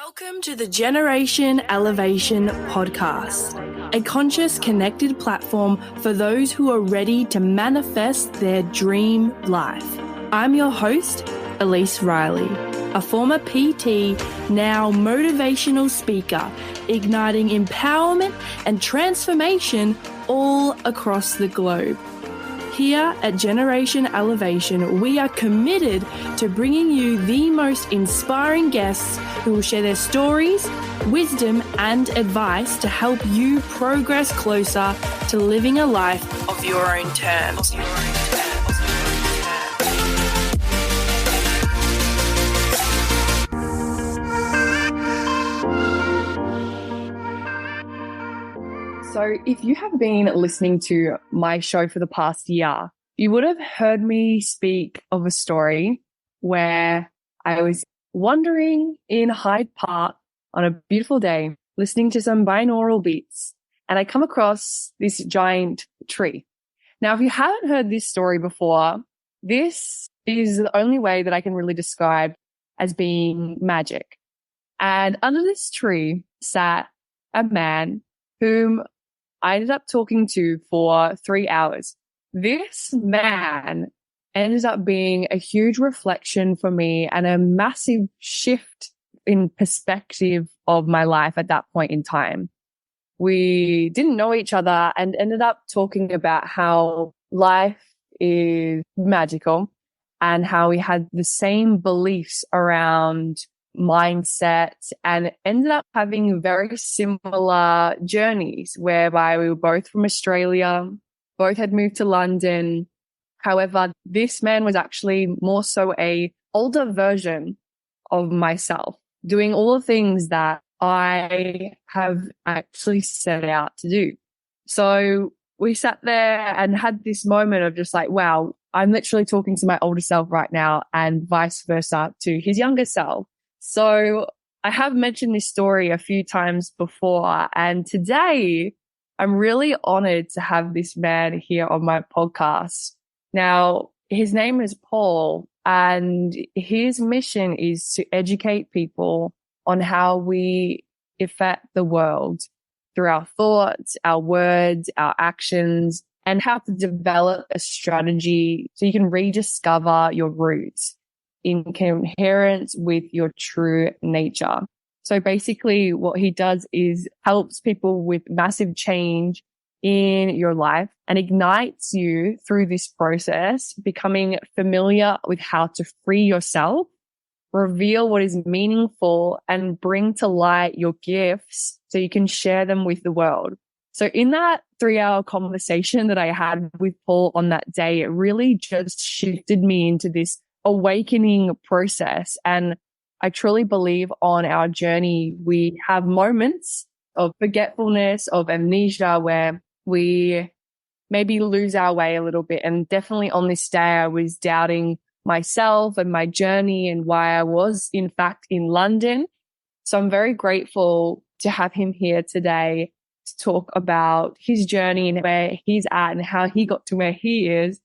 Welcome to the Generation Elevation podcast, a conscious, connected platform for those who are ready to manifest their dream life. I'm your host, Elise Riley, a former PT, now motivational speaker, igniting empowerment and transformation all across the globe. Here at Generation Elevation, we are committed to bringing you the most inspiring guests who will share their stories, wisdom, and advice to help you progress closer to living a life of your own terms. So if you have been listening to my show for the past year, you would have heard me speak of a story where I was wandering in Hyde Park on a beautiful day, listening to some binaural beats, and I come across this giant tree. Now, if you haven't heard this story before, this is the only way that I can really describe as being magic. And under this tree sat a man whom I ended up talking to for 3 hours. This man ended up being a huge reflection for me and a massive shift in perspective of my life at that point in time. We didn't know each other and ended up talking about how life is magical and how we had the same beliefs around mindset and ended up having very similar journeys whereby we were both from Australia, both had moved to London. However, this man was actually more so a older version of myself, doing all the things that I have actually set out to do. So we sat there and had this moment of just like, wow, I'm literally talking to my older self right now and vice versa to his younger self. So I have mentioned this story a few times before, and today I'm really honored to have this man here on my podcast. Now, his name is Paul, and his mission is to educate people on how we affect the world through our thoughts, our words, our actions, and how to develop a strategy so you can rediscover your roots in coherence with your true nature. So basically what he does is helps people with massive change in your life and ignites you through this process, becoming familiar with how to free yourself, reveal what is meaningful, and bring to light your gifts so you can share them with the world. So in that 3-hour conversation that I had with Paul on that day, it really just shifted me into this awakening process. And I truly believe on our journey, we have moments of forgetfulness, of amnesia, where we maybe lose our way a little bit. And definitely on this day, I was doubting myself and my journey and why I was, in fact, in London. So I'm very grateful to have him here today to talk about his journey and where he's at and how he got to where he is,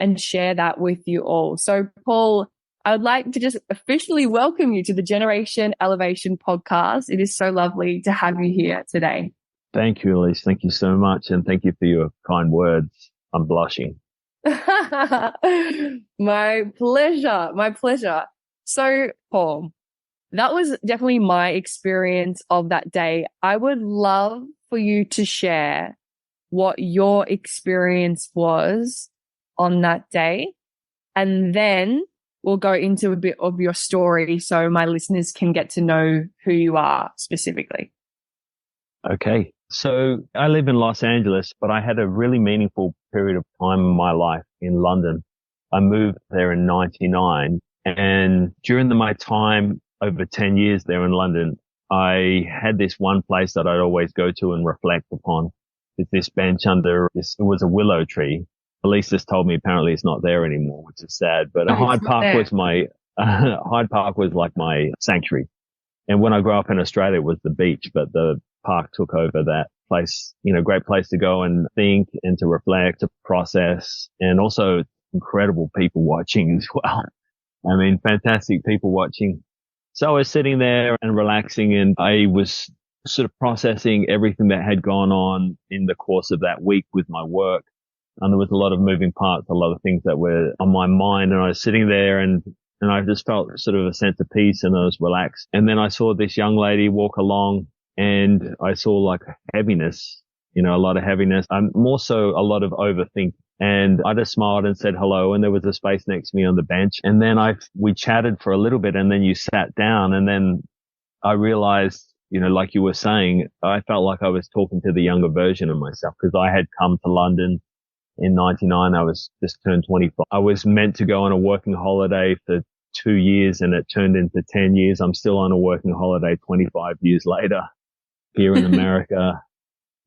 and share that with you all. So, Paul, I would like to just officially welcome you to the Generation Elevation podcast. It is so lovely to have you here today. Thank you, Elise. Thank you so much. And thank you for your kind words. I'm blushing. My pleasure. My pleasure. So, Paul, that was definitely my experience of that day. I would love for you to share what your experience was on that day, and then we'll go into a bit of your story so my listeners can get to know who you are specifically. Okay. So I live in Los Angeles, but I had a really meaningful period of time in my life in London. I moved there in 99, and during my time over 10 years there in London, I had this one place that I'd always go to and reflect upon. It's this bench under this, it was a willow tree. Elise just told me apparently it's not there anymore, which is sad. But Hyde Park was Hyde Park was like my sanctuary. And when I grew up in Australia, it was the beach, but the park took over that place, great place to go and think and to reflect, to process, and also incredible people watching as well. I mean, fantastic people watching. So I was sitting there and relaxing, and I was sort of processing everything that had gone on in the course of that week with my work. And there was a lot of moving parts, a lot of things that were on my mind. And I was sitting there and I just felt sort of a sense of peace, and I was relaxed. And then I saw this young lady walk along, and I saw like heaviness, a lot of heaviness. More so a lot of overthink. And I just smiled and said hello. And there was a space next to me on the bench. And then we chatted for a little bit, and then you sat down, and then I realized, like you were saying, I felt like I was talking to the younger version of myself, because I had come to London in 99. I was just turned 25. I was meant to go on a working holiday for 2 years, and it turned into 10 years. I'm still on a working holiday 25 years later here in America.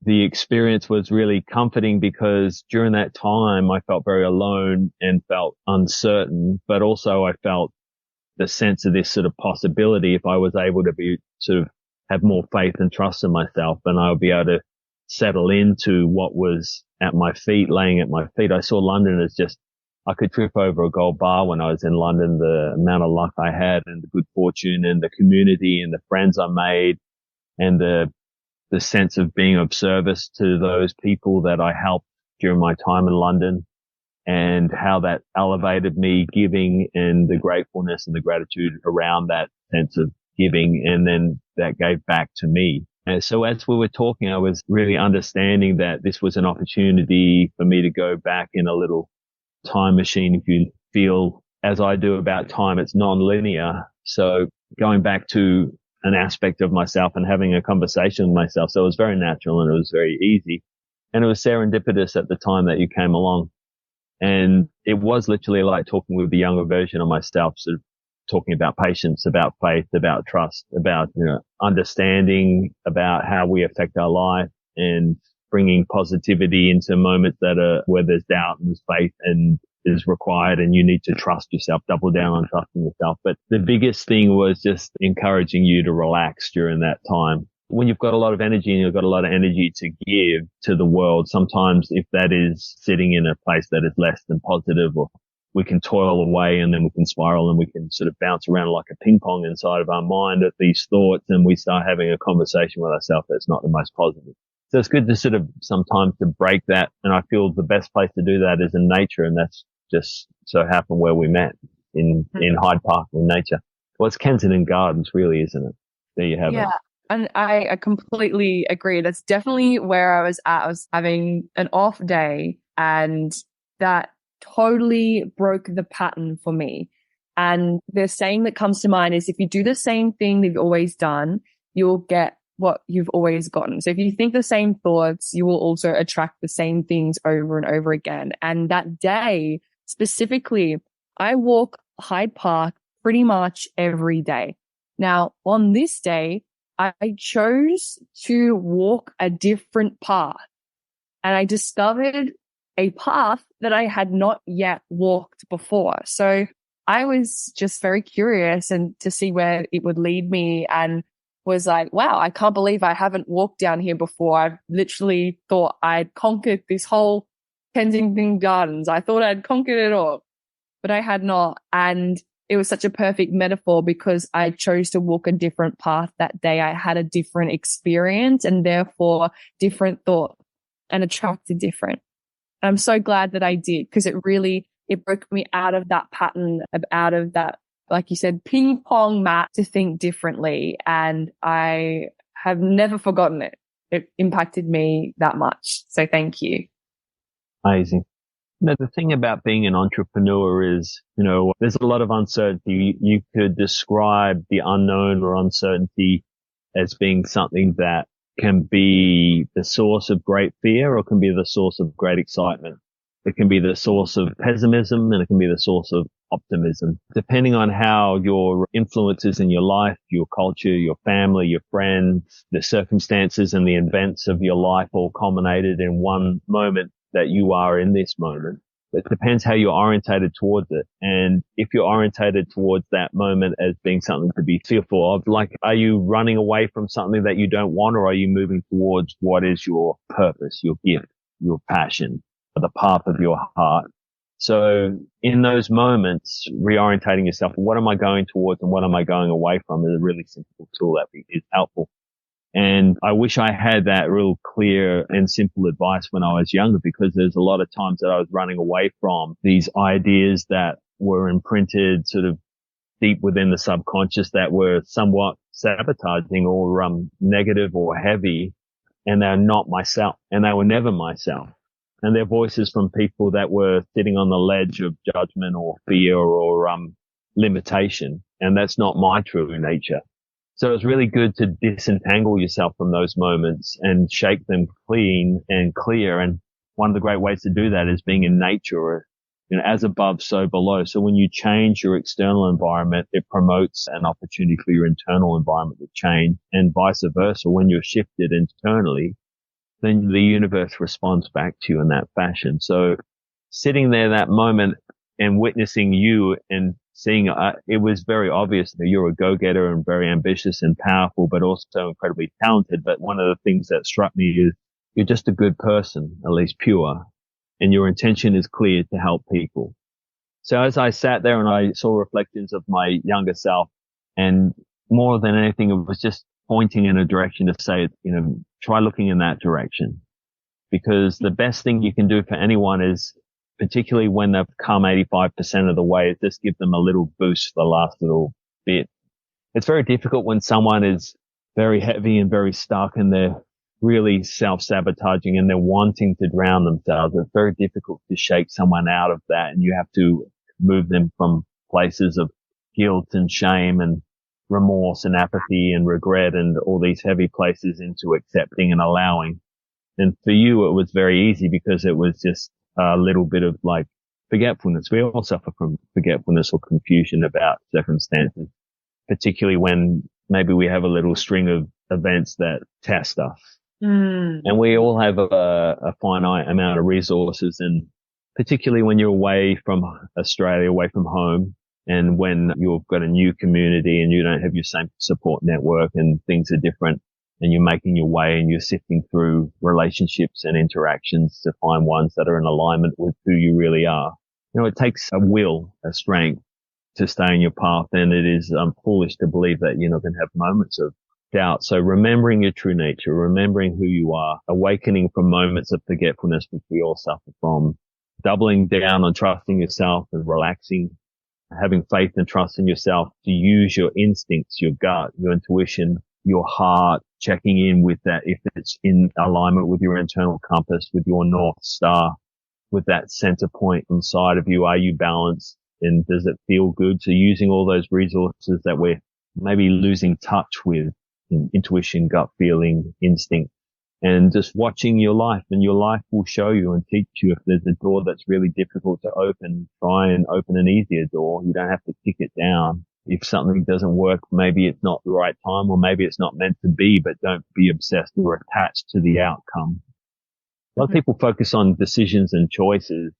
The experience was really comforting, because during that time I felt very alone and felt uncertain, but also I felt the sense of this sort of possibility. If I was able to be sort of have more faith and trust in myself, and I would be able to settle into what was at my feet, laying at my feet. I saw London as just, I could trip over a gold bar when I was in London, the amount of luck I had and the good fortune and the community and the friends I made and the sense of being of service to those people that I helped during my time in London, and how that elevated me, giving, and the gratefulness and the gratitude around that sense of giving, and then that gave back to me. And so as we were talking, I was really understanding that this was an opportunity for me to go back in a little time machine. If you feel as I do about time, it's non-linear. So going back to an aspect of myself and having a conversation with myself. So it was very natural, and it was very easy, and it was serendipitous at the time that you came along. And it was literally like talking with the younger version of myself, sort of talking about patience, about faith, about trust, about, understanding about how we affect our life, and bringing positivity into moments that are where there's doubt and there's faith and is required, and you need to trust yourself, double down on trusting yourself. But the biggest thing was just encouraging you to relax during that time. When you've got a lot of energy and you've got a lot of energy to give to the world, sometimes if that is sitting in a place that is less than positive, or we can toil away and then we can spiral and we can sort of bounce around like a ping pong inside of our mind at these thoughts, and we start having a conversation with ourselves that's not the most positive. So it's good to sort of sometimes to break that. And I feel the best place to do that is in nature. And that's just so happened where we met in Hyde Park in nature. Well, it's Kensington Gardens really, isn't it? There you have it. And I completely agree. That's definitely where I was at. I was having an off day, and that totally broke the pattern for me. And the saying that comes to mind is, if you do the same thing that you've always done, you'll get what you've always gotten. So if you think the same thoughts, you will also attract the same things over and over again. And that day specifically, I walk Hyde Park pretty much every day. Now, on this day, I chose to walk a different path, and I discovered a path that I had not yet walked before. So I was just very curious and to see where it would lead me, and was like, wow, I can't believe I haven't walked down here before. I literally thought I'd conquered this whole Kensington Gardens. I thought I'd conquered it all, but I had not. And it was such a perfect metaphor, because I chose to walk a different path that day. I had a different experience, and therefore different thought, and attracted different. And I'm so glad that I did, because it broke me out of that pattern, out of that, like you said, ping pong mat, to think differently. And I have never forgotten it. It impacted me that much. So thank you. Amazing. The thing about being an entrepreneur is, there's a lot of uncertainty. You could describe the unknown or uncertainty as being something that can be the source of great fear, or can be the source of great excitement. It can be the source of pessimism, and it can be the source of optimism, depending on how your influences in your life, your culture, your family, your friends, the circumstances and the events of your life all culminated in one moment that you are in this moment. It depends how you're orientated towards it. And if you're orientated towards that moment as being something to be fearful of, like, are you running away from something that you don't want, or are you moving towards what is your purpose, your gift, your passion, the path of your heart? So in those moments, reorientating yourself, what am I going towards and what am I going away from is a really simple tool that is helpful. And I wish I had that real clear and simple advice when I was younger, because there's a lot of times that I was running away from these ideas that were imprinted sort of deep within the subconscious that were somewhat sabotaging or negative or heavy, and they're not myself, and they were never myself. And they're voices from people that were sitting on the ledge of judgment or fear or limitation, and that's not my true nature. So it's really good to disentangle yourself from those moments and shake them clean and clear. And one of the great ways to do that is being in nature, or, as above, so below. So when you change your external environment, it promotes an opportunity for your internal environment to change, and vice versa. When you're shifted internally, then the universe responds back to you in that fashion. So sitting there that moment and witnessing you and seeing, it was very obvious that you're a go-getter and very ambitious and powerful, but also incredibly talented. But one of the things that struck me is you're just a good person, at least pure, and your intention is clear to help people. So as I sat there and I saw reflections of my younger self, and more than anything, it was just pointing in a direction to say, try looking in that direction, because the best thing you can do for anyone is, particularly when they've come 85% of the way, is just give them a little boost for the last little bit. It's very difficult when someone is very heavy and very stuck and they're really self-sabotaging and they're wanting to drown themselves. It's very difficult to shake someone out of that, and you have to move them from places of guilt and shame and remorse and apathy and regret and all these heavy places into accepting and allowing. And for you, it was very easy because it was just a little bit of like forgetfulness. We all suffer from forgetfulness or confusion about circumstances, particularly when maybe we have a little string of events that test us. And we all have a finite amount of resources, and particularly when you're away from Australia, away from home, and when you've got a new community and you don't have your same support network and things are different, and you're making your way and you're sifting through relationships and interactions to find ones that are in alignment with who you really are. It takes a will, a strength to stay on your path, and it is foolish to believe that you're not going to have moments of doubt. So remembering your true nature, remembering who you are, awakening from moments of forgetfulness, which we all suffer from, doubling down on trusting yourself and relaxing, having faith and trust in yourself to use your instincts, your gut, your intuition, your heart, checking in with that if it's in alignment with your internal compass, with your North Star, with that center point inside of you. Are you balanced, and does it feel good? So using all those resources that we're maybe losing touch with, intuition, gut feeling, instinct, and just watching your life, and your life will show you and teach you if there's a door that's really difficult to open. Try and open an easier door. You don't have to kick it down. If something doesn't work, maybe it's not the right time, or maybe it's not meant to be, but don't be obsessed or attached to the outcome. A lot of people focus on decisions and choices,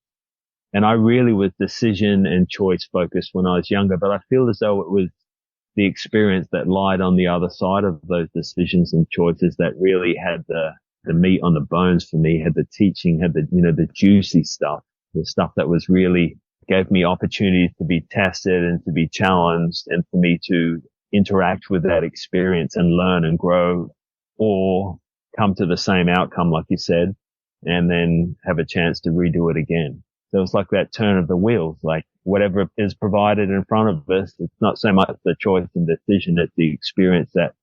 and I really was decision and choice focused when I was younger, but I feel as though it was the experience that lied on the other side of those decisions and choices that really had the meat on the bones for me, had the teaching, had the juicy stuff, the stuff that was really gave me opportunities to be tested and to be challenged, and for me to interact with that experience and learn and grow, or come to the same outcome, like you said, and then have a chance to redo it again. So it's like that turn of the wheels, like whatever is provided in front of us, it's not so much the choice and decision, it's the experience that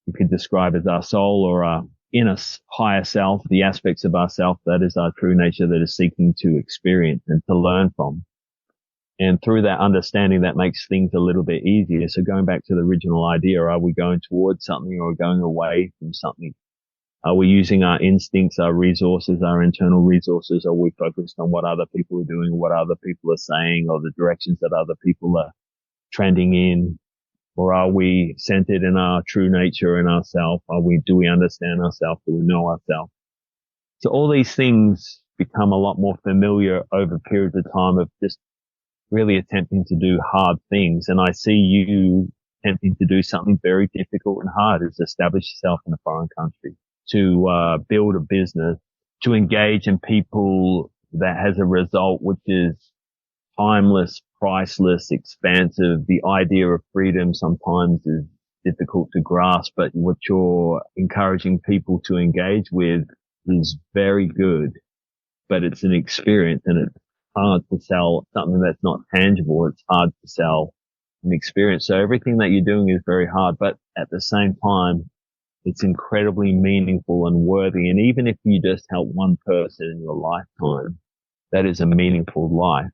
you could describe as our soul or our inner higher self, the aspects of ourself that is our true nature that is seeking to experience and to learn from. And through that understanding, that makes things a little bit easier. So going back to the original idea, are we going towards something or going away from something? Are we using our instincts, our resources, our internal resources? Are we focused on what other people are doing, what other people are saying, or the directions that other people are trending in? Or are we centered in our true nature and ourself? Do we understand ourselves? Do we know ourselves? So all these things become a lot more familiar over periods of time of just really attempting to do hard things. And I see you attempting to do something very difficult and hard, is establish yourself in a foreign country, to build a business, to engage in people that has a result which is timeless, priceless, expansive. The idea of freedom sometimes is difficult to grasp, but what you're encouraging people to engage with is very good, but it's an experience and it's hard to sell something that's not tangible. It's hard to sell an experience. So everything that you're doing is very hard, but at the same time, it's incredibly meaningful and worthy. And even if you just help one person in your lifetime, that is a meaningful life.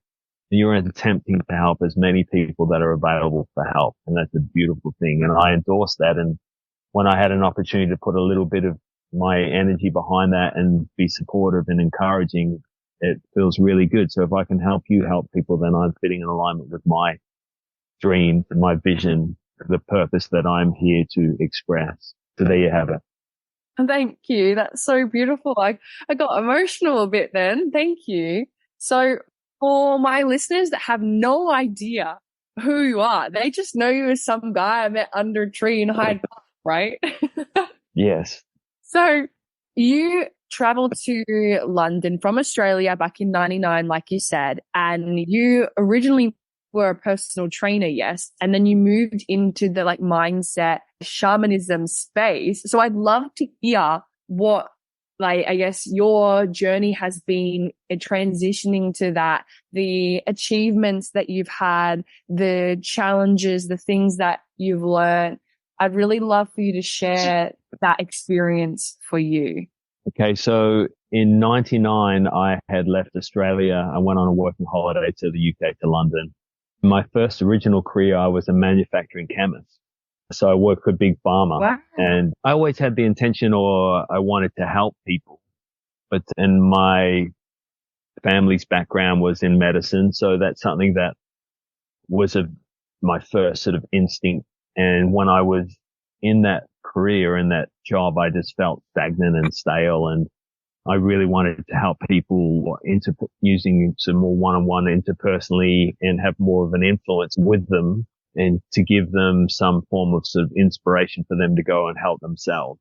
You're attempting to help as many people that are available for help. And that's a beautiful thing. And I endorse that. And when I had an opportunity to put a little bit of my energy behind that and be supportive and encouraging, it feels really good. So if I can help you help people, then I'm fitting in alignment with my dream, my vision, the purpose that I'm here to express. So there you have it. Thank you. That's so beautiful. I got emotional a bit then. Thank you. So for my listeners that have no idea who you are, they just know you as some guy I met under a tree in Hyde Park, right? Yes. So you traveled to London from Australia back in 99, like you said, and you originally were a personal trainer, yes, and then you moved into the like mindset shamanism space. So I'd love to hear what, like, I guess your journey has been in transitioning to that, the achievements that you've had, the challenges, the things that you've learned. I'd really love for you to share that experience for you. Okay. So in 99, I had left Australia. I went on a working holiday to the UK, to London. My first original career, I was a manufacturing chemist. So I worked for Big Pharma. Wow. And I always had the intention, or I wanted to help people. And my family's background was in medicine. So that's something that was my first sort of instinct. And when I was in that career and that job, I just felt stagnant and stale. And I really wanted to help people using some more one-on-one interpersonally and have more of an influence with them and to give them some form of sort of inspiration for them to go and help themselves.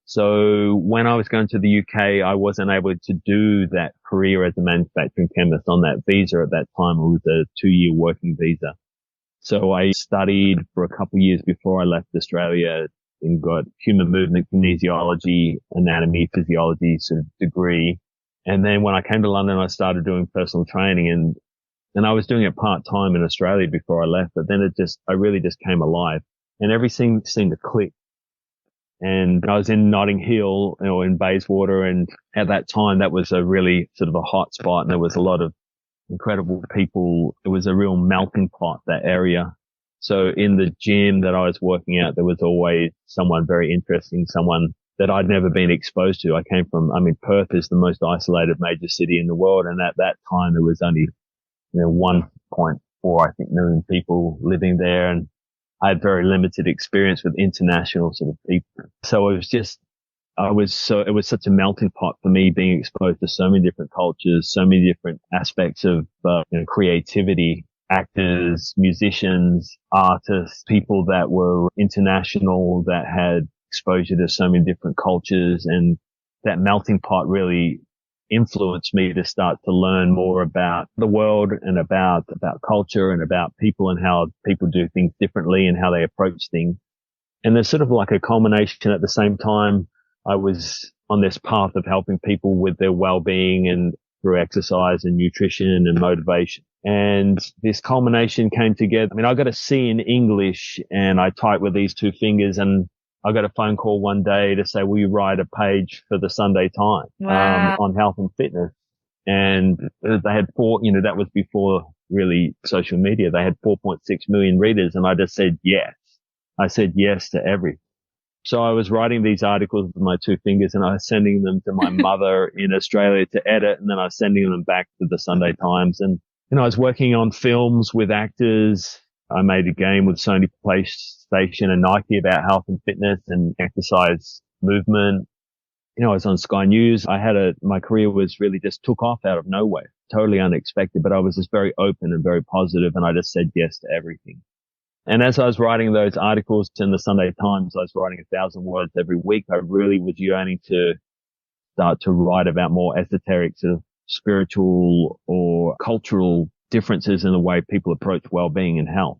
So when I was going to the UK, I wasn't able to do that career as a manufacturing chemist on that visa at that time. It was a 2-year working visa. So I studied for a couple of years before I left Australia and got human movement kinesiology, anatomy, physiology sort of degree. And then when I came to London, I started doing personal training and I was doing it part time in Australia before I left, but then I really just came alive and everything seemed to click. And I was in Notting Hill or in Bayswater. And at that time, that was a really sort of a hot spot and there was a lot of incredible people. It was a real melting pot, that area. So in the gym that I was working at, there was always someone very interesting, someone that I'd never been exposed to. Perth is the most isolated major city in the world. And at that time, there was only, 1.4, I think, million people living there. And I had very limited experience with international sort of people. So it was such a melting pot for me, being exposed to so many different cultures, so many different aspects of creativity, actors, musicians, artists, people that were international, that had exposure to so many different cultures. And that melting pot really influenced me to start to learn more about the world and about culture and about people and how people do things differently and how they approach things. And there's sort of like a culmination at the same time. I was on this path of helping people with their well-being and through exercise and nutrition and motivation. And this culmination came together. I got a C in English and I typed with these two fingers, and I got a phone call one day to say, will you write a page for the Sunday Times on health and fitness? And they had that was before really social media. They had 4.6 million readers. And I just said yes. I said yes to everything. So I was writing these articles with my two fingers and I was sending them to my mother in Australia to edit. And then I was sending them back to the Sunday Times. And, I was working on films with actors. I made a game with Sony PlayStation and Nike about health and fitness and exercise movement. I was on Sky News. My career was really just took off out of nowhere, totally unexpected, but I was just very open and very positive, and I just said yes to everything. And as I was writing those articles in the Sunday Times, I was writing 1,000 words every week. I really was yearning to start to write about more esoteric sort of spiritual or cultural differences in the way people approach well-being and health.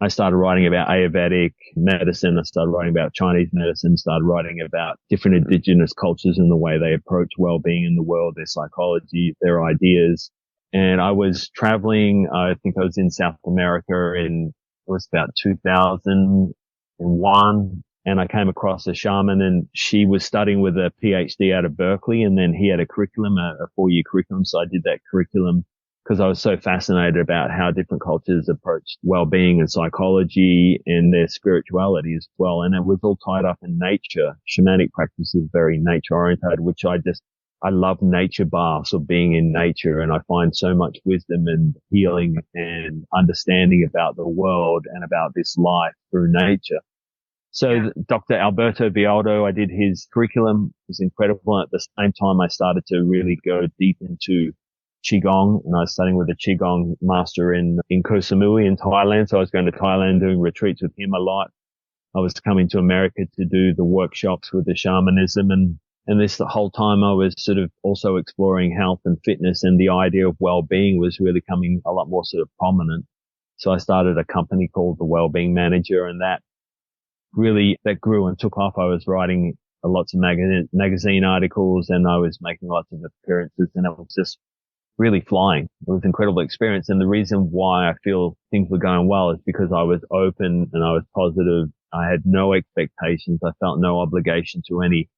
I started writing about Ayurvedic medicine. I started writing about Chinese medicine, started writing about different indigenous cultures and the way they approach well-being in the world, their psychology, their ideas. And I was traveling, I think I was in South America it was about 2001. And I came across a shaman, and she was studying with a PhD out of Berkeley. And then he had a curriculum, a 4-year curriculum. So I did that curriculum because I was so fascinated about how different cultures approach well-being and psychology and their spirituality as well. And it was all tied up in nature. Shamanic practice is very nature oriented, which I love nature baths or being in nature. And I find so much wisdom and healing and understanding about the world and about this life through nature. So Dr. Alberto Vialdo, I did his curriculum. It was incredible. At the same time, I started to really go deep into Qigong, and I was studying with a Qigong master in Koh Samui in Thailand. So I was going to Thailand doing retreats with him a lot. I was coming to America to do the workshops with the shamanism, and this the whole time I was sort of also exploring health and fitness, and the idea of well-being was really coming a lot more sort of prominent. So I started a company called The Wellbeing Manager, and that grew and took off. I was writing lots of magazine articles, and I was making lots of appearances, and it was just really flying. It was an incredible experience. And the reason why I feel things were going well is because I was open and I was positive. I had no expectations. I felt no obligation to any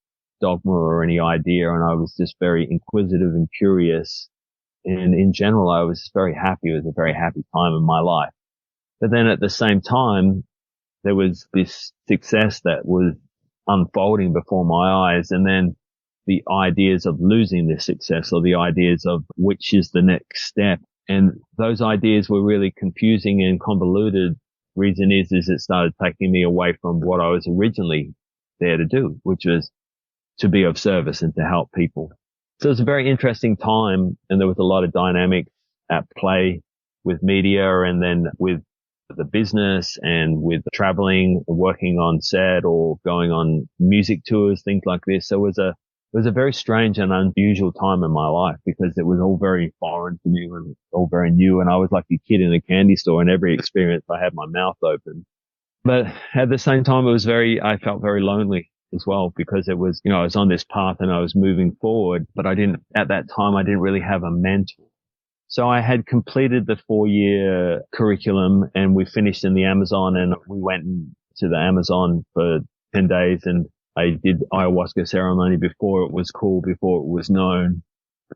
dogma or any idea. And I was just very inquisitive and curious. And in general, I was very happy. It was a very happy time in my life. But then at the same time, there was this success that was unfolding before my eyes. And then the ideas of losing this success, or the ideas of which is the next step. And those ideas were really confusing and convoluted. Reason is it started taking me away from what I was originally there to do, which was to be of service and to help people. So it was a very interesting time, and there was a lot of dynamics at play with media and then with the business and with traveling, working on set or going on music tours, things like this. So it was a very strange and unusual time in my life because it was all very foreign to me and all very new. And I was like a kid in a candy store, and every experience I had my mouth open. But at the same time, I felt very lonely as well, because it was, I was on this path and I was moving forward, but at that time, I didn't really have a mentor. So I had completed the 4-year curriculum, and we finished in the Amazon, and we went to the Amazon for 10 days, and I did ayahuasca ceremony before it was cool, before it was known,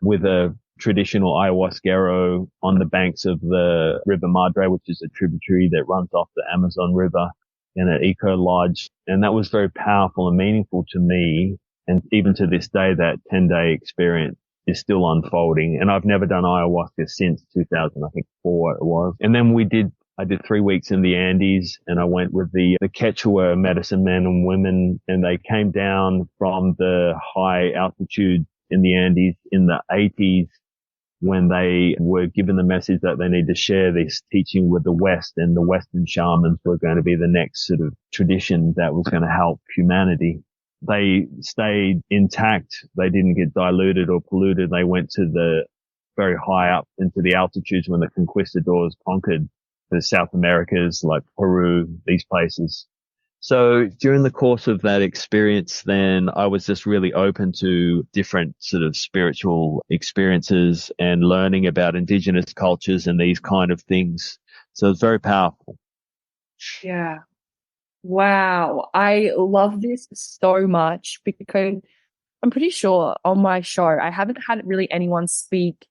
with a traditional ayahuasquero on the banks of the River Madre, which is a tributary that runs off the Amazon River, in an eco lodge. And that was very powerful and meaningful to me. And even to this day, that 10-day experience is still unfolding. And I've never done ayahuasca since 2004 it was. And then I did 3 weeks in the Andes, and I went with the Quechua medicine men and women, and they came down from the high altitude in the Andes in the 80s when they were given the message that they need to share this teaching with the West, and the Western shamans were going to be the next sort of tradition that was going to help humanity. They stayed intact. They didn't get diluted or polluted. They went to the very high up into the altitudes when the conquistadors conquered the South Americas, like Peru, these places. So during the course of that experience, then I was just really open to different sort of spiritual experiences and learning about indigenous cultures and these kind of things. So it's very powerful. Yeah. Wow. I love this so much because I'm pretty sure on my show, I haven't had really anyone speak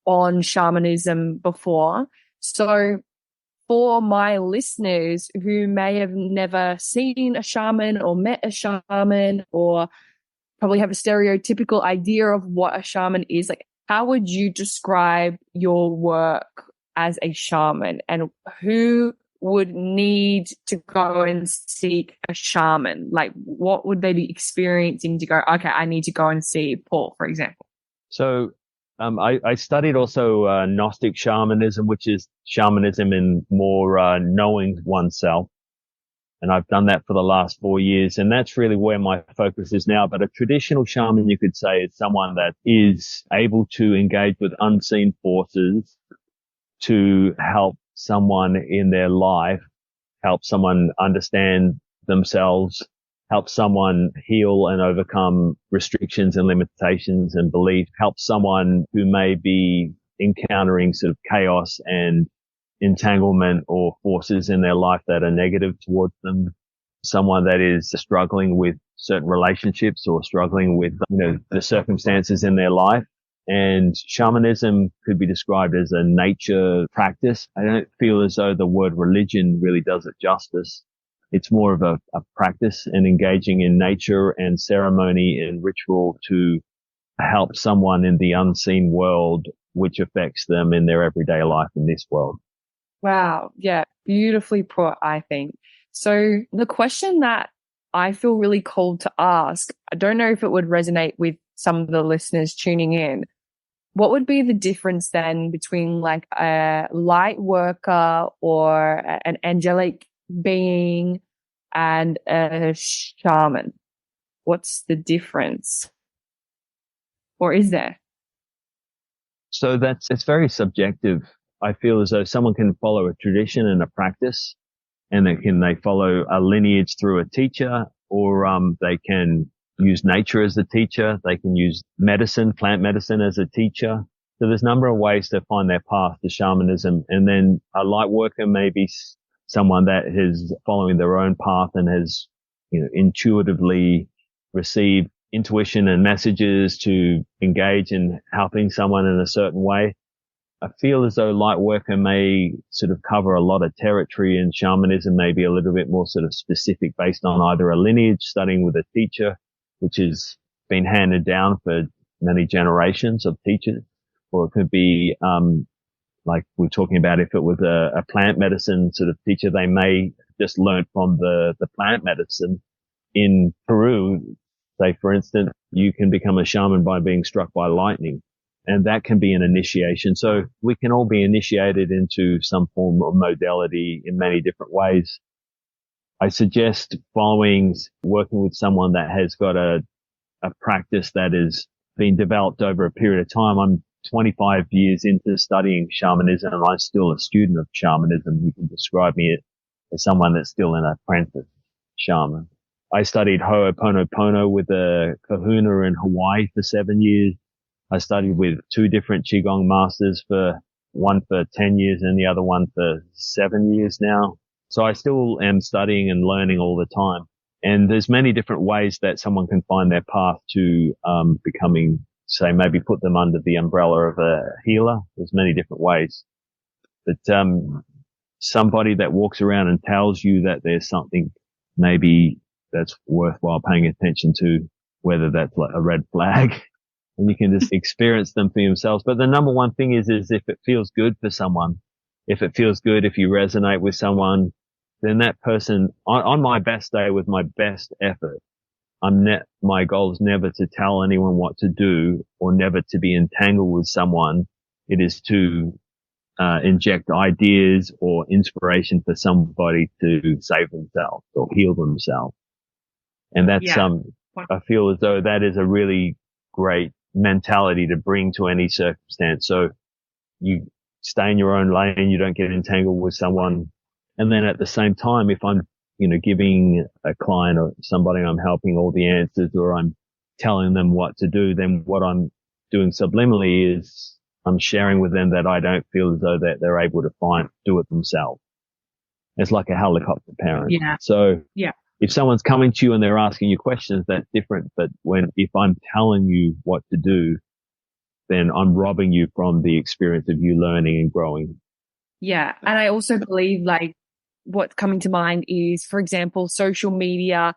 on shamanism before. So for my listeners who may have never seen a shaman or met a shaman, or probably have a stereotypical idea of what a shaman is, like, how would you describe your work as a shaman, and who would need to go and seek a shaman? Like, what would they be experiencing to go, okay, I need to go and see Paul, for example? So I studied also Gnostic shamanism, which is shamanism in more knowing oneself. And I've done that for the last 4 years. And that's really where my focus is now. But a traditional shaman, you could say, is someone that is able to engage with unseen forces to help someone in their life, help someone understand themselves, help someone heal and overcome restrictions and limitations and belief, help someone who may be encountering sort of chaos and entanglement or forces in their life that are negative towards them, someone that is struggling with certain relationships or struggling with, the circumstances in their life. And shamanism could be described as a nature practice. I don't feel as though the word religion really does it justice. It's more of a practice and engaging in nature and ceremony and ritual to help someone in the unseen world, which affects them in their everyday life in this world. Wow. Yeah. Beautifully put, I think. So the question that I feel really called to ask, I don't know if it would resonate with some of the listeners tuning in. What would be the difference then between like a light worker or an angelic being and a shaman? What's the difference? Or is there? So it's very subjective. I feel as though someone can follow a tradition and a practice, and they follow a lineage through a teacher, or they can use nature as a teacher. They can use medicine, plant medicine as a teacher. So there's a number of ways to find their path to shamanism. And then a light worker may be someone that is following their own path and has, intuitively received intuition and messages to engage in helping someone in a certain way. I feel as though light worker may sort of cover a lot of territory, and shamanism may be a little bit more sort of specific based on either a lineage, studying with a teacher, which has been handed down for many generations of teachers, or it could be, like we're talking about, if it was a plant medicine sort of teacher, they may just learn from the plant medicine. In Peru, say, for instance, you can become a shaman by being struck by lightning. And that can be an initiation. So we can all be initiated into some form of modality in many different ways. I suggest working with someone that has got a practice that has been developed over a period of time. I'm 25 years into studying shamanism, and I'm still a student of shamanism. You can describe me as someone that's still an apprentice shaman. I studied Ho'oponopono with a kahuna in Hawaii for 7 years. I studied with 2 different Qigong masters, one for 10 years and the other one for 7 years now. So I still am studying and learning all the time. And there's many different ways that someone can find their path to becoming, say, maybe put them under the umbrella of a healer. There's many different ways. But somebody that walks around and tells you that there's something maybe that's worthwhile paying attention to, whether that's like a red flag, and you can just experience them for yourselves. But the number one thing is if it feels good for someone, if it feels good, if you resonate with someone, then that person, on my best day with my best effort, my goal is never to tell anyone what to do or never to be entangled with someone. It is to inject ideas or inspiration for somebody to save themselves or heal themselves. And that's, I feel as though that is a really great mentality to bring to any circumstance. So you stay in your own lane, you don't get entangled with someone. And then at the same time, if I'm, giving a client or somebody I'm helping all the answers, or I'm telling them what to do, then what I'm doing subliminally is I'm sharing with them that I don't feel as though that they're able to do it themselves. It's like a helicopter parent. Yeah. So if someone's coming to you and they're asking you questions, that's different. But if I'm telling you what to do, then I'm robbing you from the experience of you learning and growing. Yeah. And I also believe, like, what's coming to mind is, for example, social media,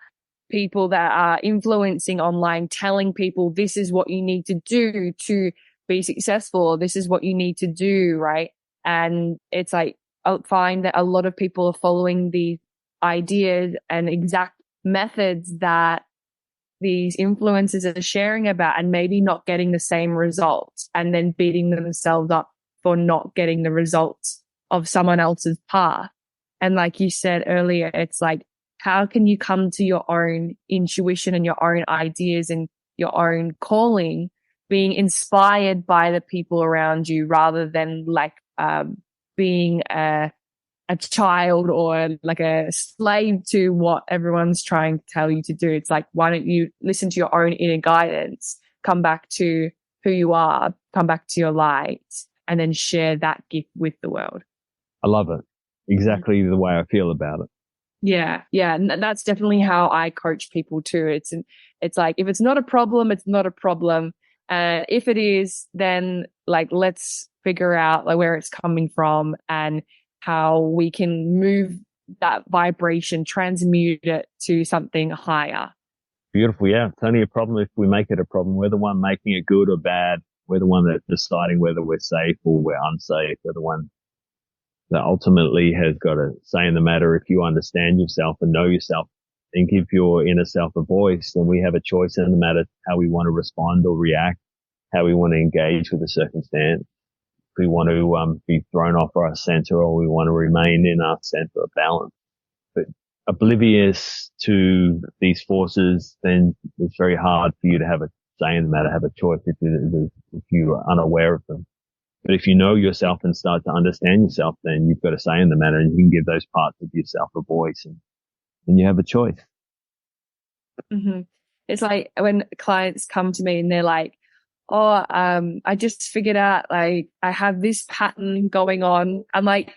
people that are influencing online, telling people this is what you need to do to be successful. This is what you need to do. Right. And it's like, I find that a lot of people are following the ideas and exact methods that these influencers are sharing about, and maybe not getting the same results, and then beating themselves up for not getting the results of someone else's path. And like you said earlier, it's like how can you come to your own intuition and your own ideas and your own calling being inspired by the people around you rather than like being a child or like a slave to what everyone's trying to tell you to do. It's like, why don't you listen to your own inner guidance, come back to who you are, come back to your light, and then share that gift with the world. I love it. Exactly the way I feel about it. Yeah. Yeah. And that's definitely how I coach people too. It's like, if it's not a problem, it's not a problem. If it is, then like, let's figure out like where it's coming from and how we can move that vibration, transmute it to something higher. Beautiful. Yeah. It's only a problem if we make it a problem. We're the one making it good or bad. We're the one that's deciding whether we're safe or we're unsafe. We're the one that ultimately has got a say in the matter. If you understand yourself and know yourself and give your inner self a voice, then we have a choice in the matter how we want to respond or react, how we want to engage with a circumstance. If we want to be thrown off our center or we want to remain in our center of balance. But oblivious to these forces, then it's very hard for you to have a say in the matter, have a choice if you are unaware of them. But if you know yourself and start to understand yourself, then you've got a say in the matter and you can give those parts of yourself a voice and you have a choice. Mm-hmm. It's like when clients come to me and they're like, oh, I just figured out like I have this pattern going on. I'm like,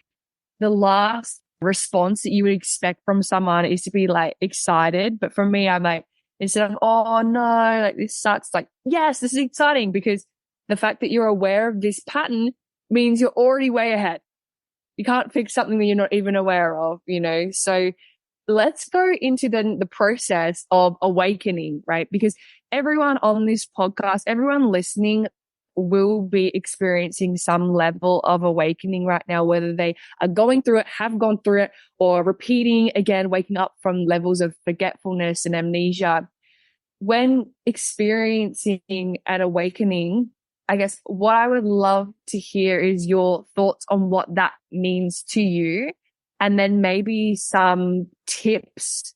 the last response that you would expect from someone is to be like excited. But for me, I'm like, instead of, oh no, like this sucks, like, yes, this is exciting because the fact that you're aware of this pattern means you're already way ahead. You can't fix something that you're not even aware of, you know? So let's go into the process of awakening, right? Because everyone on this podcast, everyone listening will be experiencing some level of awakening right now, whether they are going through it, have gone through it, or repeating again, waking up from levels of forgetfulness and amnesia. When experiencing an awakening, I guess what I would love to hear is your thoughts on what that means to you, and then maybe some tips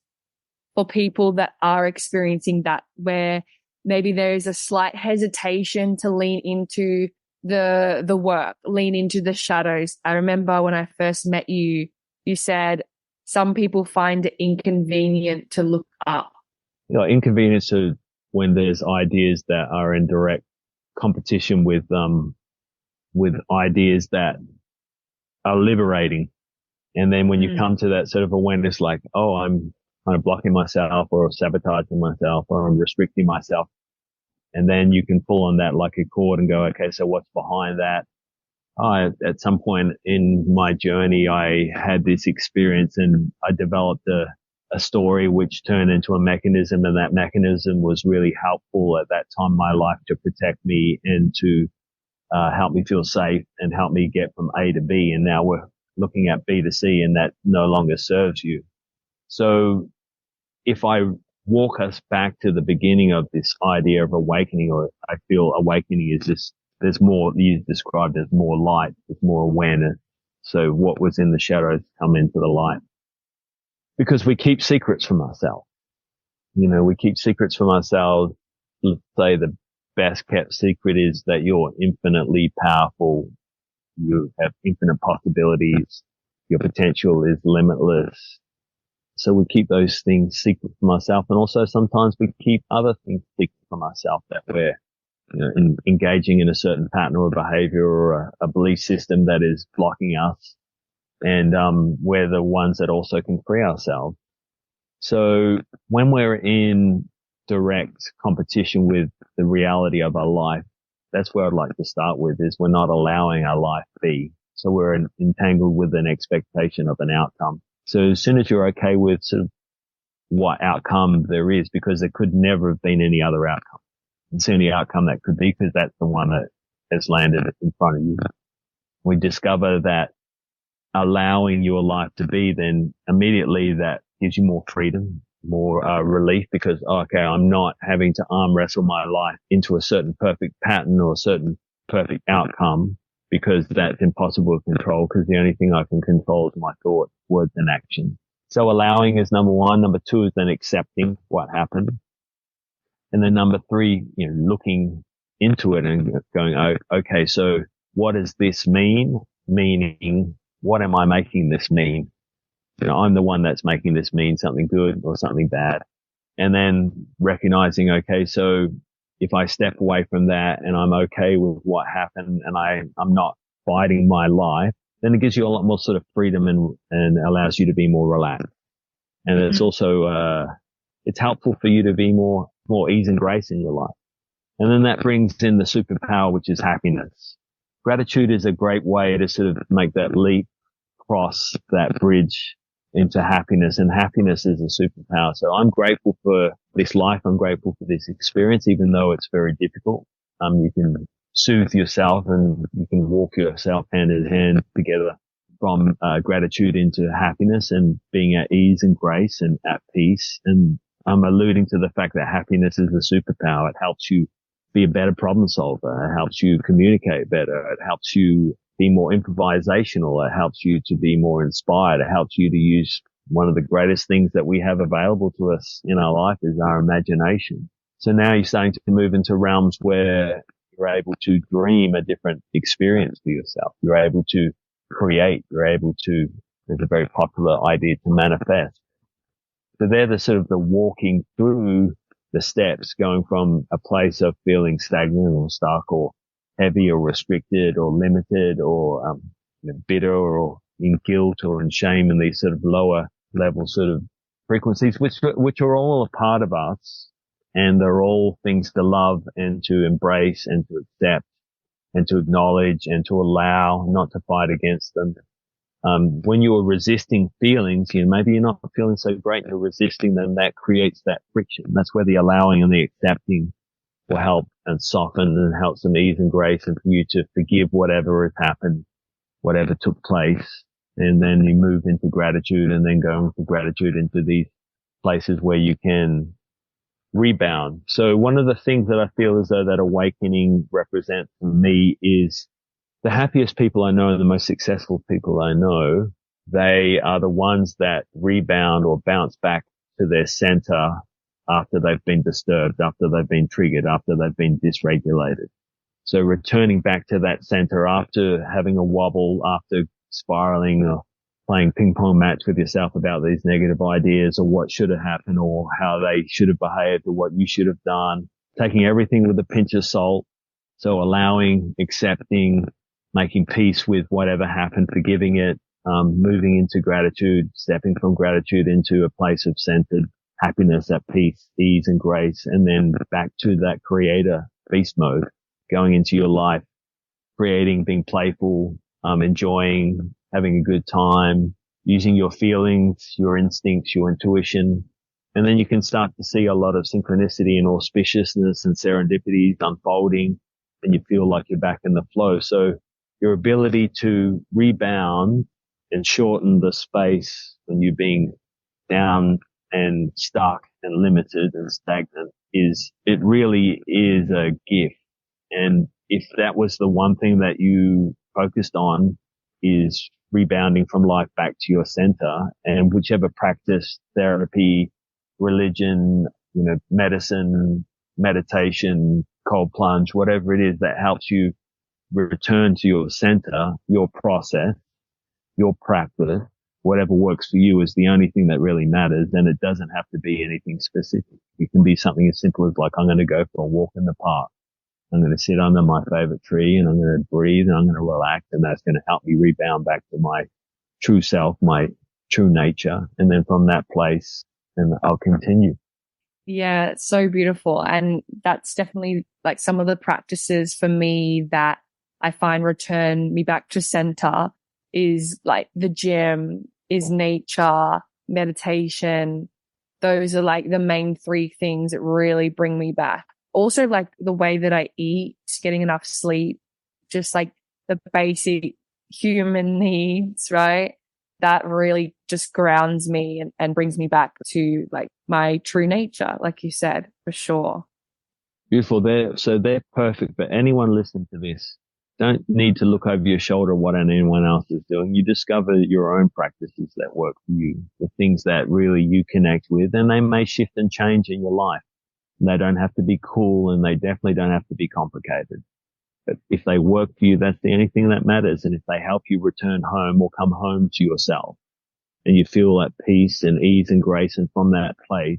for people that are experiencing that, where maybe there is a slight hesitation to lean into the work, lean into the shadows. I remember when I first met you, you said some people find it inconvenient to look up. You know, inconvenience to when there's ideas that are in direct competition with ideas that are liberating. And then when you come to that sort of awareness, like, oh, I'm kind of blocking myself or sabotaging myself or I'm restricting myself. And then you can pull on that like a cord and go, okay, so what's behind that? At some point in my journey, I had this experience and I developed a story which turned into a mechanism, and that mechanism was really helpful at that time in my life to protect me and to help me feel safe and help me get from A to B. And now we're looking at B to C, and that no longer serves you. So if I walk us back to the beginning of this idea of awakening, or I feel awakening is just, there's more, you described as more light, there's more awareness. So what was in the shadows come into the light. Because we keep secrets from ourselves. You know, we keep secrets from ourselves. Let's say the best kept secret is that you're infinitely powerful. You have infinite possibilities. Your potential is limitless. So we keep those things secret from ourselves. And also sometimes we keep other things secret from ourselves, that we're, you know, engaging in a certain pattern or behavior or a belief system that is blocking us. And we're the ones that also can free ourselves. So when we're in direct competition with the reality of our life, that's where I'd like to start with, is we're not allowing our life be. So we're entangled with an expectation of an outcome. So as soon as you're okay with sort of what outcome there is, because there could never have been any other outcome. It's the only outcome that could be, because that's the one that has landed in front of you. We discover that allowing your life to be, then immediately that gives you more freedom, more relief, because, okay, I'm not having to arm wrestle my life into a certain perfect pattern or a certain perfect outcome, because that's impossible to control, because the only thing I can control is my thoughts, words and action. So allowing is number one. Number two is then accepting what happened. And then number three, looking into it and going, oh, okay, so what does this mean? Meaning, what am I making this mean? I'm the one that's making this mean something good or something bad. And then recognizing, okay, so if I step away from that and I'm okay with what happened and I'm not fighting my life, then it gives you a lot more sort of freedom and allows you to be more relaxed. And it's also, it's helpful for you to be more ease and grace in your life. And then that brings in the superpower, which is happiness. Gratitude is a great way to sort of make that leap, cross that bridge into happiness. And happiness is a superpower. So I'm grateful for this life. I'm grateful for this experience, even though it's very difficult. You can soothe yourself and you can walk yourself hand in hand together from gratitude into happiness and being at ease and grace and at peace. And I'm alluding to the fact that happiness is a superpower. It helps you be a better problem solver. It helps you communicate better. It helps you be more improvisational. It helps you to be more inspired. It helps you to use one of the greatest things that we have available to us in our life is our imagination. So now you're starting to move into realms where you're able to dream a different experience for yourself. You're able to create. You're able to, there's a very popular idea to manifest. So they're the sort of the walking through the steps, going from a place of feeling stagnant or stuck or heavy or restricted or limited or bitter or in guilt or in shame, and these sort of lower level sort of frequencies, which are all a part of us, and they're all things to love and to embrace and to accept and to acknowledge and to allow, not to fight against them. When you're resisting feelings, maybe you're not feeling so great, you're resisting them, that creates that friction. That's where the allowing and the accepting will help and soften and help some ease and grace, and for you to forgive whatever has happened, whatever took place. And then you move into gratitude, and then go into gratitude into these places where you can rebound. So one of the things that I feel as though that awakening represents for me is the happiest people I know and the most successful people I know, they are the ones that rebound or bounce back to their center after they've been disturbed, after they've been triggered, after they've been dysregulated. So returning back to that center after having a wobble, after spiraling or playing ping pong match with yourself about these negative ideas or what should have happened or how they should have behaved or what you should have done, taking everything with a pinch of salt. So allowing, accepting, making peace with whatever happened, forgiving it, moving into gratitude, stepping from gratitude into a place of centered happiness, at peace, ease and grace, and then back to that creator beast mode, going into your life, creating, being playful, enjoying, having a good time, using your feelings, your instincts, your intuition. And then you can start to see a lot of synchronicity and auspiciousness and serendipities unfolding, and you feel like you're back in the flow. So your ability to rebound and shorten the space when you're being down and stuck and limited and stagnant it really is a gift. And if that was the one thing that you focused on, is rebounding from life back to your center, and whichever practice, therapy, religion, medicine, meditation, cold plunge, whatever it is that helps you return to your center, your process, your practice, whatever works for you is the only thing that really matters. And it doesn't have to be anything specific. It can be something as simple as like, I'm going to go for a walk in the park. I'm going to sit under my favorite tree and I'm going to breathe and I'm going to relax. And that's going to help me rebound back to my true self, my true nature. And then from that place, then I'll continue. Yeah, it's so beautiful. And that's definitely like some of the practices for me that I find return me back to center is like the gym, is nature, meditation. Those are like the main three things that really bring me back. Also like the way that I eat, getting enough sleep, just like the basic human needs, right? That really just grounds me and brings me back to like my true nature, like you said, for sure. Beautiful. They're perfect for anyone listening to this. don't need to look over your shoulder at what anyone else is doing. You discover your own practices that work for you, the things that really you connect with, and they may shift and change in your life. And they don't have to be cool, and they definitely don't have to be complicated. But if they work for you, that's the only thing that matters. And if they help you return home or come home to yourself, and you feel at peace and ease and grace, and from that place,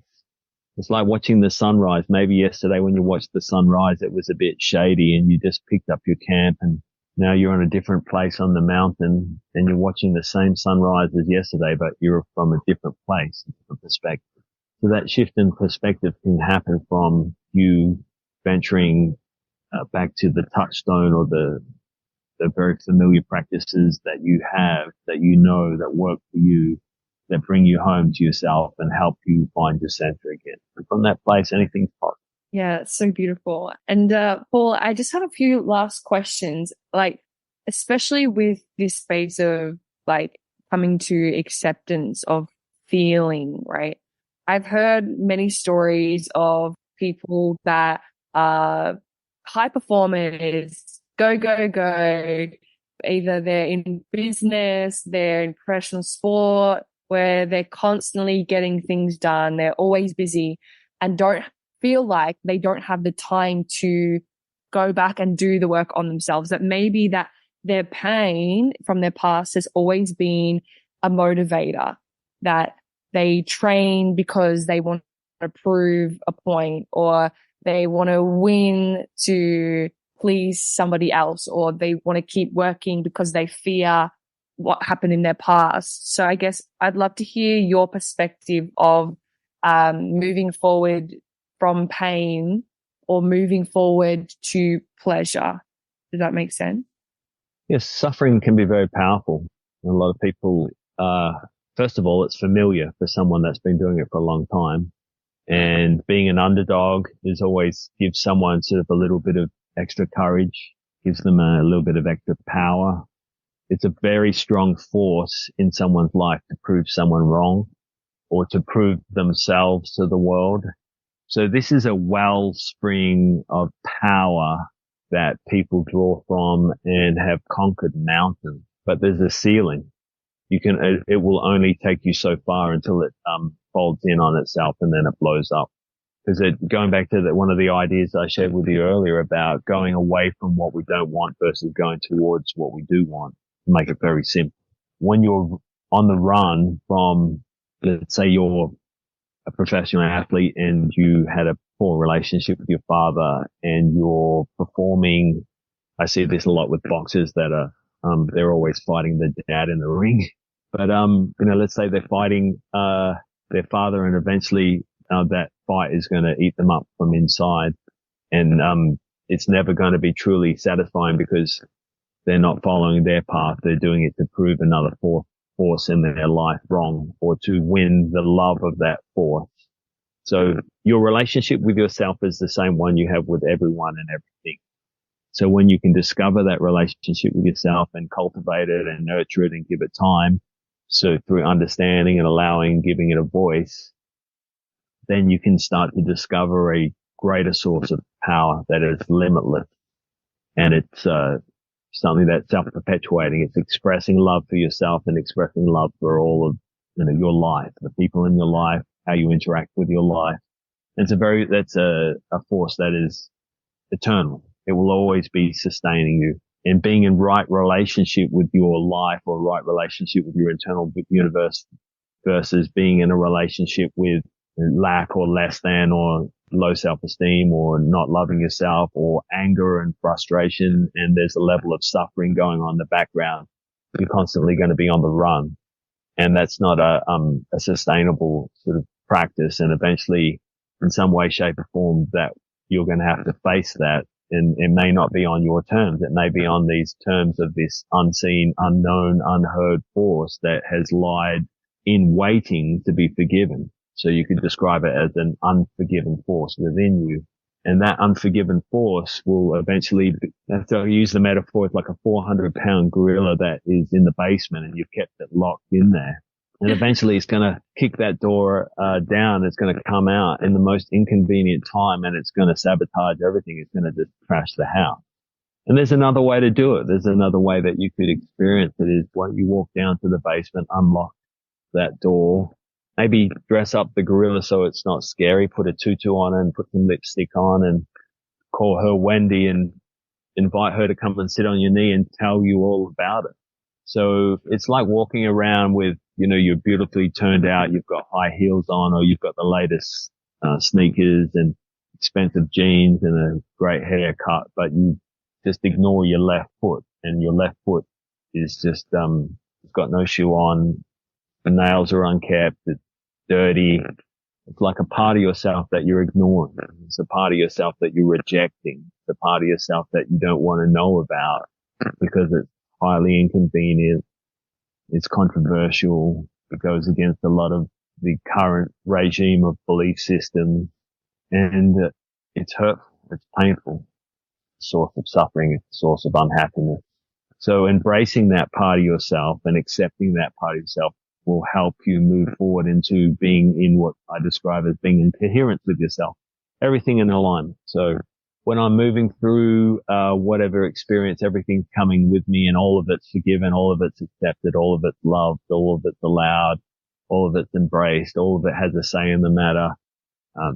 it's like watching the sunrise. Maybe yesterday when you watched the sunrise, it was a bit shady and you just picked up your camp, and now you're on a different place on the mountain and you're watching the same sunrise as yesterday, but you're from a different place, a different perspective. So that shift in perspective can happen from you venturing back to the touchstone or the very familiar practices that you have, that you know that work for you, that bring you home to yourself and help you find your center again. And from that place, anything's possible. Yeah, it's so beautiful. And Paul, I just have a few last questions, like especially with this phase of like coming to acceptance of feeling, right? I've heard many stories of people that are high performers, go, go, go. Either they're in business, they're in professional sport, where they're constantly getting things done. They're always busy and don't feel like they don't have the time to go back and do the work on themselves. That maybe that their pain from their past has always been a motivator, that they train because they want to prove a point, or they want to win to please somebody else, or they want to keep working because they fear what happened in their past. So I guess I'd love to hear your perspective of moving forward from pain or moving forward to pleasure. Does that make sense? Yes, suffering can be very powerful. A lot of people, first of all, it's familiar for someone that's been doing it for a long time. And being an underdog is always gives someone sort of a little bit of extra courage, gives them a little bit of extra power. It's a very strong force in someone's life to prove someone wrong or to prove themselves to the world. So this is a wellspring of power that people draw from and have conquered mountains. But there's a ceiling. It will only take you so far until it, folds in on itself and then it blows up. Because going back to one of the ideas I shared with you earlier about going away from what we don't want versus going towards what we do want, to make it very simple. When you're on the run from, let's say you're a professional athlete and you had a poor relationship with your father and you're performing, I see this a lot with boxers that are, they're always fighting the dad in the ring. But, let's say they're fighting, their father and eventually, that fight is going to eat them up from inside. And, it's never going to be truly satisfying because they're not following their path. They're doing it to prove another force in their life wrong or to win the love of that force. So your relationship with yourself is the same one you have with everyone and everything. So when you can discover that relationship with yourself and cultivate it and nurture it and give it time, so through understanding and allowing, giving it a voice, then you can start to discover a greater source of power that is limitless. And it's, something that's self-perpetuating. It's expressing love for yourself and expressing love for all of, your life, the people in your life, how you interact with your life. And that's a force that is eternal. It will always be sustaining you. And being in right relationship with your life or right relationship with your internal universe versus being in a relationship with lack or less than or low self-esteem or not loving yourself or anger and frustration, and there's a level of suffering going on in the background, you're constantly going to be on the run. And that's not a sustainable sort of practice. And eventually, in some way, shape or form, that you're going to have to face that. And it may not be on your terms. It may be on these terms of this unseen, unknown, unheard force that has lied in waiting to be forgiven. So you could describe it as an unforgiven force within you. And that unforgiven force will eventually, to use the metaphor, it's like a 400-pound gorilla that is in the basement and you've kept it locked in there. And eventually it's going to kick that door down. It's going to come out in the most inconvenient time and it's going to sabotage everything. It's going to just crash the house. And there's another way to do it. There's another way that you could experience it is when you walk down to the basement, unlock that door, maybe dress up the gorilla so it's not scary, put a tutu on and put some lipstick on and call her Wendy and invite her to come and sit on your knee and tell you all about it. So it's like walking around with, you're beautifully turned out, you've got high heels on, or you've got the latest sneakers and expensive jeans and a great haircut, but you just ignore your left foot, and your left foot is just, it's got no shoe on, the nails are unkept, it's dirty. It's like a part of yourself that you're ignoring. It's a part of yourself that you're rejecting. It's a part of yourself that you don't want to know about because it's highly inconvenient. It's controversial. It goes against a lot of the current regime of belief systems, and it's hurtful. It's painful. It's a source of suffering. It's a source of unhappiness. So embracing that part of yourself and accepting that part of yourself will help you move forward into being in what I describe as being in coherence with yourself. Everything in alignment. So when I'm moving through whatever experience, everything's coming with me, and all of it's forgiven, all of it's accepted, all of it's loved, all of it's allowed, all of it's embraced, all of it has a say in the matter.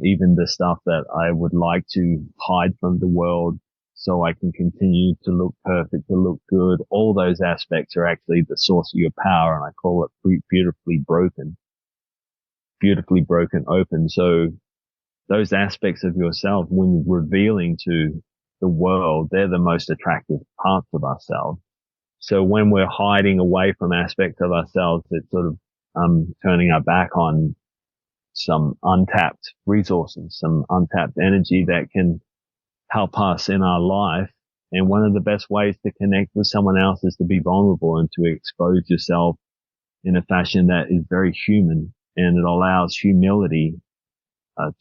Even the stuff that I would like to hide from the world so I can continue to look perfect, to look good. All those aspects are actually the source of your power, and I call it beautifully broken open. So those aspects of yourself, when you're revealing to the world, they're the most attractive parts of ourselves. So when we're hiding away from aspects of ourselves, it's sort of turning our back on some untapped resources, some untapped energy that can help us in our life. And one of the best ways to connect with someone else is to be vulnerable and to expose yourself in a fashion that is very human, and it allows humility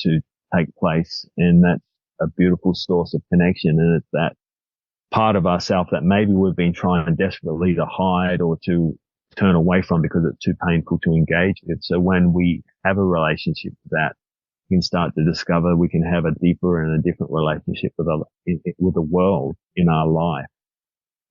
to take place. And that's a beautiful source of connection. And it's that part of ourselves that maybe we've been trying desperately to hide or to turn away from because it's too painful to engage with. So when we have a relationship with that, we can start to discover we can have a deeper and a different relationship with the world in our life.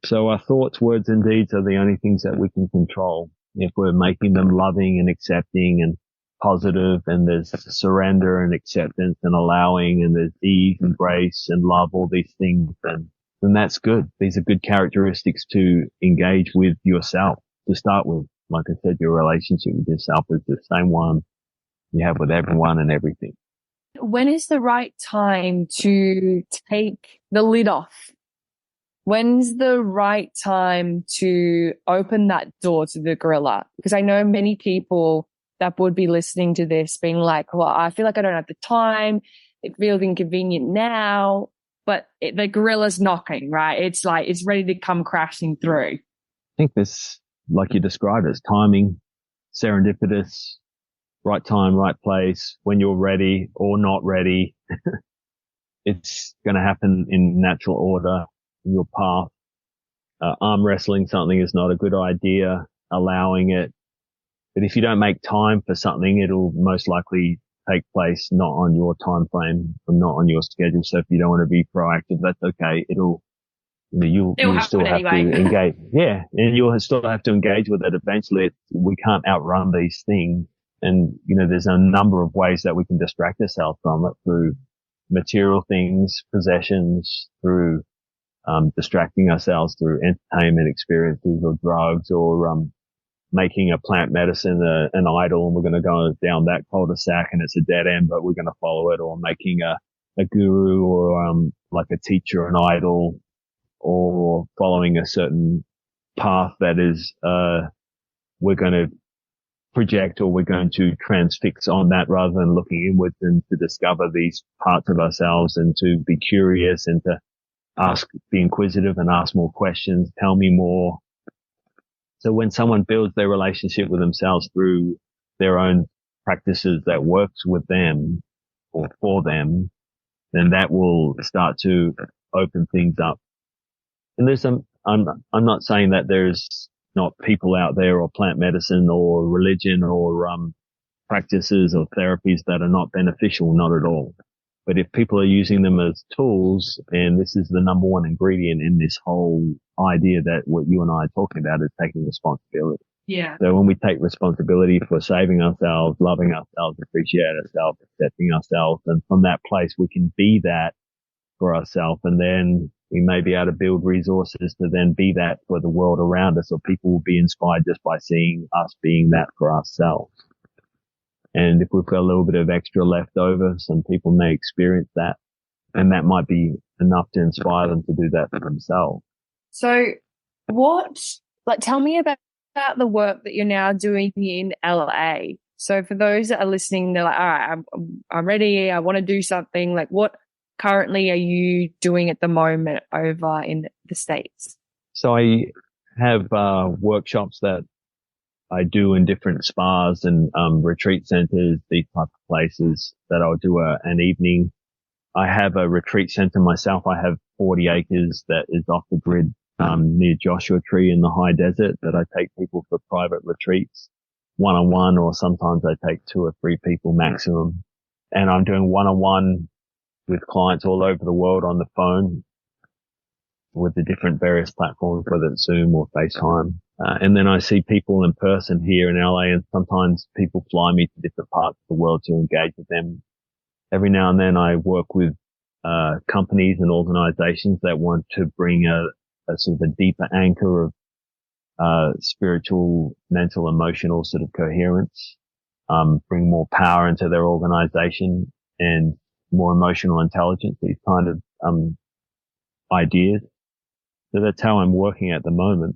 So our thoughts, words, and deeds are the only things that we can control. If we're making them loving and accepting and positive, and there's surrender and acceptance and allowing, and there's ease and grace and love, all these things, then that's good. These are good characteristics to engage with yourself to start with. Like I said, your relationship with yourself is the same one you have with everyone and everything. When is the right time to take the lid off? When's the right time to open that door to the gorilla? Because I know many people that would be listening to this being like, well, I feel like I don't have the time. It feels inconvenient now, but the gorilla's knocking, right? It's like, it's ready to come crashing through. I think this, like you described, as timing, serendipitous, right time, right place, when you're ready or not ready. It's going to happen in natural order in your path. Arm wrestling something is not a good idea, allowing it. But if you don't make time for something, it'll most likely take place not on your time frame or not on your schedule. So if you don't want to be proactive, that's okay. You'll still have to engage. Yeah. And you'll still have to engage with it eventually. We can't outrun these things. And, there's a number of ways that we can distract ourselves from it, through material things, possessions, through, distracting ourselves through entertainment experiences or drugs, or, making a plant medicine an idol, and we're going to go down that cul-de-sac and it's a dead end, but we're going to follow it, or making a guru or, like a teacher an idol, or following a certain path that is, we're going to project, or we're going to transfix on that rather than looking inwards and to discover these parts of ourselves and to be curious and to be inquisitive and ask more questions, tell me more. So when someone builds their relationship with themselves through their own practices that works with them or for them, then that will start to open things up. And I'm not saying that there's not people out there, or plant medicine or religion or, practices or therapies that are not beneficial, not at all. But if people are using them as tools, and this is the number one ingredient in this whole idea that what you and I are talking about is taking responsibility. Yeah. So when we take responsibility for saving ourselves, loving ourselves, appreciate ourselves, accepting ourselves, and from that place we can be that for ourselves, and then we may be able to build resources to then be that for the world around us, or people will be inspired just by seeing us being that for ourselves. And if we've got a little bit of extra left over, some people may experience that, and that might be enough to inspire them to do that for themselves. So tell me about the work that you're now doing in LA. So for those that are listening, they're like, all right, I'm ready. I want to do something. Like, what currently are you doing at the moment over in the States? So I have workshops that I do in different spas and retreat centers, these type of places that I'll do an evening. I have a retreat center myself. I have 40 acres that is off the grid near Joshua Tree in the high desert that I take people for private retreats, one-on-one, or sometimes I take 2 or 3 people maximum. And I'm doing one-on-one with clients all over the world on the phone with the different various platforms, whether it's Zoom or FaceTime. And then I see people in person here in LA, and sometimes people fly me to different parts of the world to engage with them. Every now and then I work with companies and organizations that want to bring a sort of a deeper anchor of spiritual, mental, emotional sort of coherence, bring more power into their organization and more emotional intelligence, these kind of ideas. So that's how I'm working at the moment.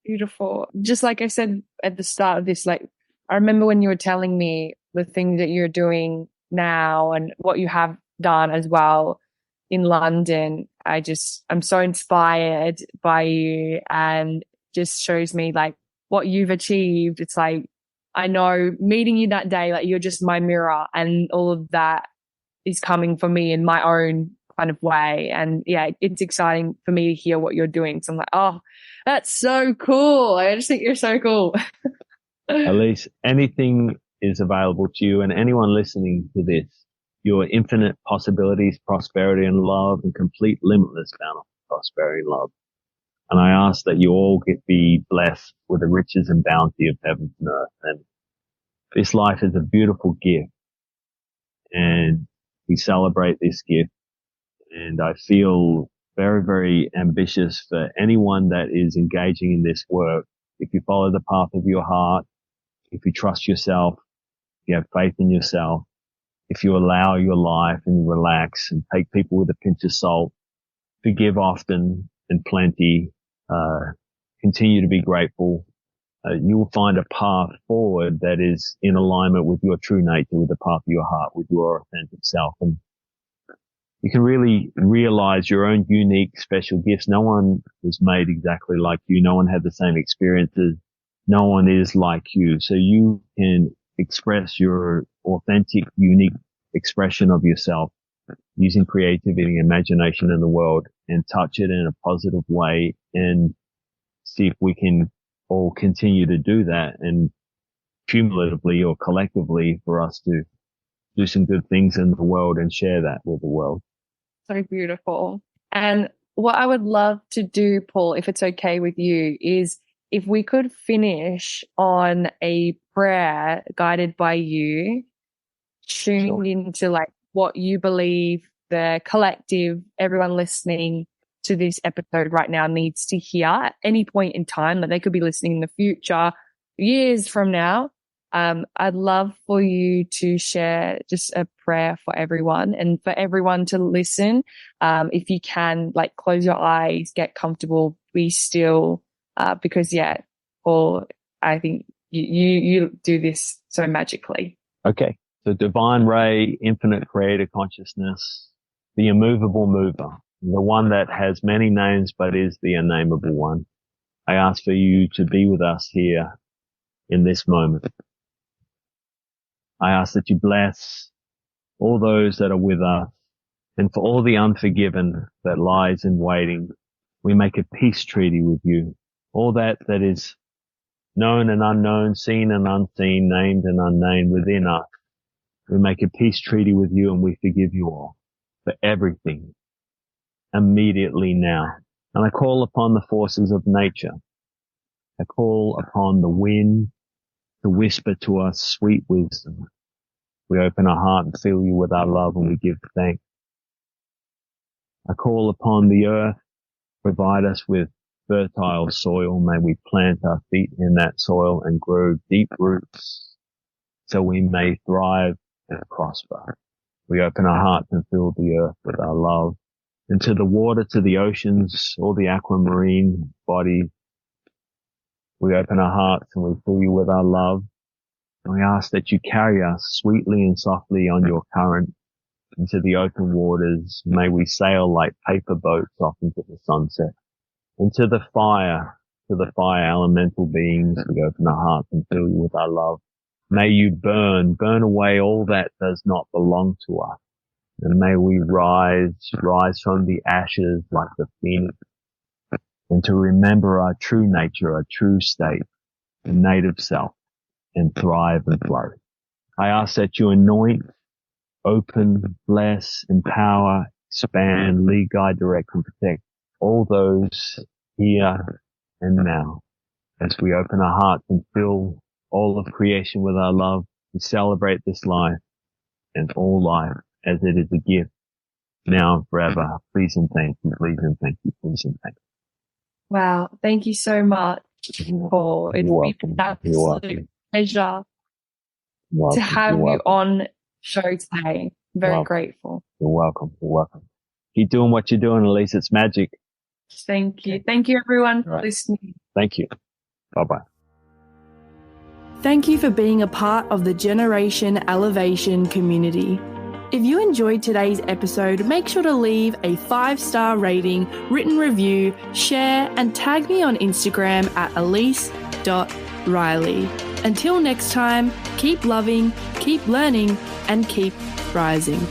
Beautiful. Just like I said at the start of this, like, I remember when you were telling me the things that you're doing now and what you have done as well in London. I'm so inspired by you, and just shows me like what you've achieved. It's like, I know meeting you that day, like, you're just my mirror, and all of that is coming for me in my own kind of way. And yeah, it's exciting for me to hear what you're doing. So I'm like, oh, that's so cool. I just think you're so cool. Elise, anything is available to you, and anyone listening to this. Your infinite possibilities, prosperity and love, and complete limitless bountiful prosperity and love. And I ask that you all be blessed with the riches and bounty of heaven and earth. And this life is a beautiful gift, and we celebrate this gift. And I feel very, very ambitious for anyone that is engaging in this work. If you follow the path of your heart, if you trust yourself, if you have faith in yourself, if you allow your life and relax and take people with a pinch of salt, forgive often and plenty, continue to be grateful, you will find a path forward that is in alignment with your true nature, with the path of your heart, with your authentic self. And you can really realize your own unique, special gifts. No one was made exactly like you. No one had the same experiences. No one is like you. So you can express your authentic, unique expression of yourself using creativity and imagination in the world, and touch it in a positive way, and see if we can all continue to do that, and cumulatively or collectively for us to do some good things in the world and share that with the world. So beautiful. And what I would love to do, Paul, if it's okay with you, is if we could finish on a prayer guided by you, tuned into like what you believe the collective, everyone listening to this episode right now needs to hear at any point in time. That they could be listening in the future, years from now. I'd love for you to share just a prayer for everyone, and for everyone to listen. If you can, like, close your eyes, get comfortable, be still, because yeah, Paul, I think you do this so magically. Okay. The divine ray, infinite creator consciousness, the immovable mover, the one that has many names but is the unnameable one. I ask for you to be with us here in this moment. I ask that you bless all those that are with us, and for all the unforgiven that lies in waiting, we make a peace treaty with you. All that is known and unknown, seen and unseen, named and unnamed within us, We make a peace treaty with you and we forgive you all for everything immediately now. And I call upon the forces of nature. I call upon the wind to whisper to us sweet wisdom. We open our heart and fill you with our love and we give thanks. I call upon the earth, provide us with fertile soil. May we plant our feet in that soil and grow deep roots so we may thrive and prosper. We open our hearts and fill the earth with our love. And to the water, to the oceans, all the aquamarine bodies, we open our hearts and we fill you with our love. And we ask that you carry us sweetly and softly on your current into the open waters. May we sail like paper boats off into the sunset. And to the fire elemental beings, we open our hearts and fill you with our love. May you burn away all that does not belong to us. And may we rise from the ashes like the phoenix, and to remember our true nature, our true state, the native self, and thrive and flourish. I ask that you anoint, open, bless, empower, expand, lead, guide, direct, and protect all those here and now as we open our hearts and fill all of creation with our love. We celebrate this life and all life as it is a gift now and forever. Please and thank you, please and thank you, please and thank you. Wow. Thank you so much, Paul. It's been an absolute pleasure to have you on show today. Very grateful. You're welcome. You're welcome. Keep doing what you're doing, Elise. It's magic. Thank you. Thank you, everyone, for listening. Thank you. Bye-bye. Thank you for being a part of the Generation Elevation community. If you enjoyed today's episode, make sure to leave a 5-star rating, written review, share, and tag me on Instagram at elise.riley. Until next time, keep loving, keep learning, and keep rising.